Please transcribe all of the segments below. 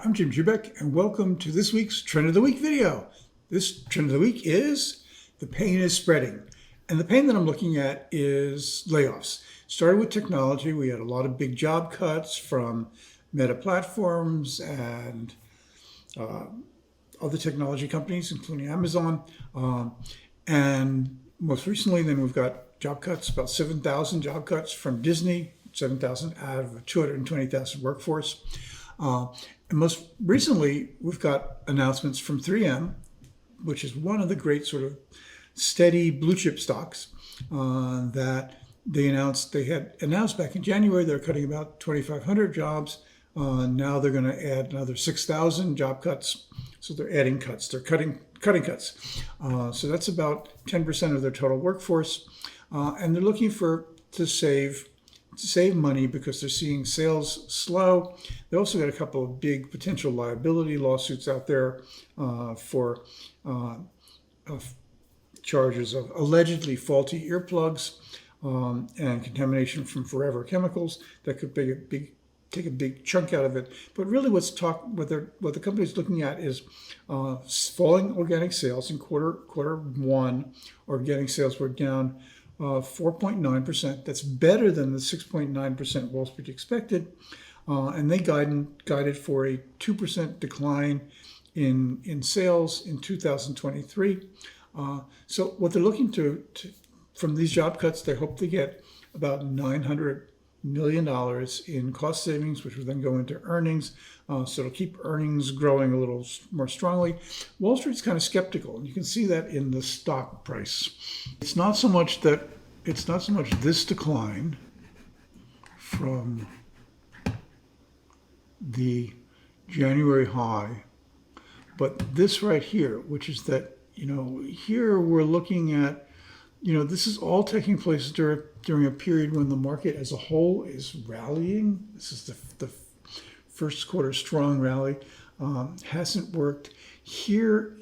I'm Jim Jubeck, and welcome to this week's Trend of the Week video. This Trend of the Week is the pain is spreading. And the pain that I'm looking at is layoffs. Started with technology. We had a lot of big job cuts from Meta Platforms and other technology companies, including Amazon. And most recently, then we've got job cuts, about 7,000 job cuts from Disney, 7,000 out of a 220,000 workforce. And most recently, we've got announcements from 3M, which is one of the great sort of steady blue chip stocks that they had announced back in January. They're cutting about 2,500 jobs. Now they're going to add another 6,000 job cuts. So they're adding cuts. They're cutting cuts. So that's about 10% of their total workforce. And they're looking to save money because they're seeing sales slow. They also got a couple of big potential liability lawsuits out there for charges of allegedly faulty earplugs and contamination from forever chemicals that could take a big chunk out of it. But really what the company's looking at is falling organic sales. In quarter one, organic sales were down 4.9%. That's better than the 6.9% Wall Street expected. And they guided for a 2% decline in sales in 2023. So what they're looking to from these job cuts, they hope to get about $900 million in cost savings, which will then go into earnings. So it'll keep earnings growing a little more strongly. Wall Street's kind of skeptical, and you can see that in the stock price. It's not so much this decline from the January high, but this right here, which is that, here we're looking at, this is all taking place during a period when the market as a whole is rallying. This is the first quarter strong rally. Hasn't worked. Here,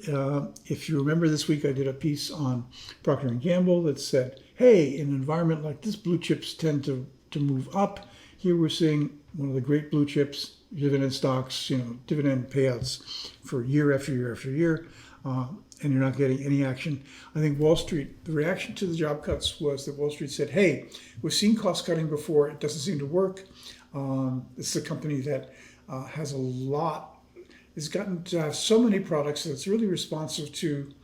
if you remember this week, I did a piece on Procter & Gamble that said, hey, in an environment like this, blue chips tend to move up. Here we're seeing one of the great blue chips, dividend stocks, dividend payouts for year after year after year. And you're not getting any action. I think Wall Street, the reaction to the job cuts was that Wall Street said, hey, we've seen cost cutting before. It doesn't seem to work. This is a company that has gotten to have so many products that it's really responsive to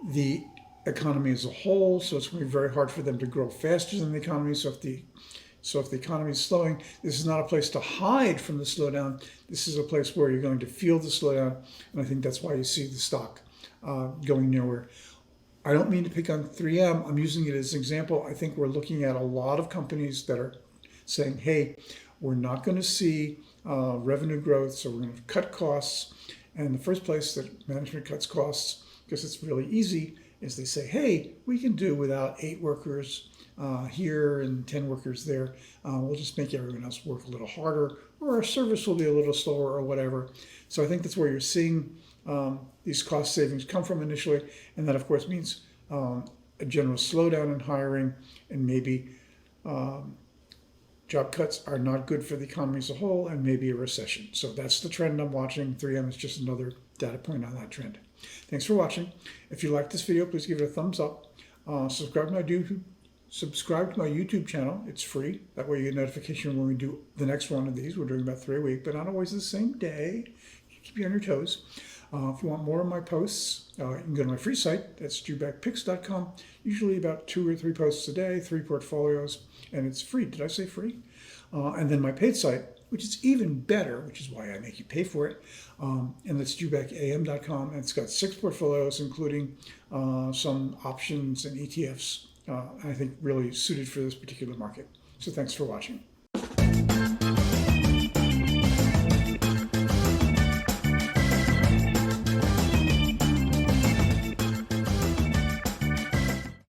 the economy as a whole. So it's going to be very hard for them to grow faster than the economy. So if the economy is slowing, this is not a place to hide from the slowdown. This is a place where you're going to feel the slowdown. And I think that's why you see the stock going nowhere. I don't mean to pick on 3M. I'm using it as an example. I think we're looking at a lot of companies that are saying, hey, we're not going to see revenue growth, so we're going to cut costs. And the first place that management cuts costs, because it's really easy, is they say, hey, we can do without 8 workers here and 10 workers there. We'll just make everyone else work a little harder, or our service will be a little slower or whatever. So I think that's where you're seeing these cost savings come from initially. And that, of course, means a general slowdown in hiring, and maybe job cuts are not good for the economy as a whole, and maybe a recession. So that's the trend I'm watching. 3M is just another data point on that trend. Thanks for watching. If you like this video, please give it a thumbs up. Subscribe to my YouTube channel. It's free. That way you get notification when we do the next one of these. We're doing about 3 a week, but not always the same day. Keep you on your toes. If you want more of my posts, you can go to my free site. That's jubeckpicks.com. Usually about 2 or 3 posts a day, 3 portfolios, and it's free. Did I say free? And then my paid site, which is even better, which is why I make you pay for it. And that's jubeckam.com. And it's got 6 portfolios, including some options and ETFs. I think really suited for this particular market. So thanks for watching.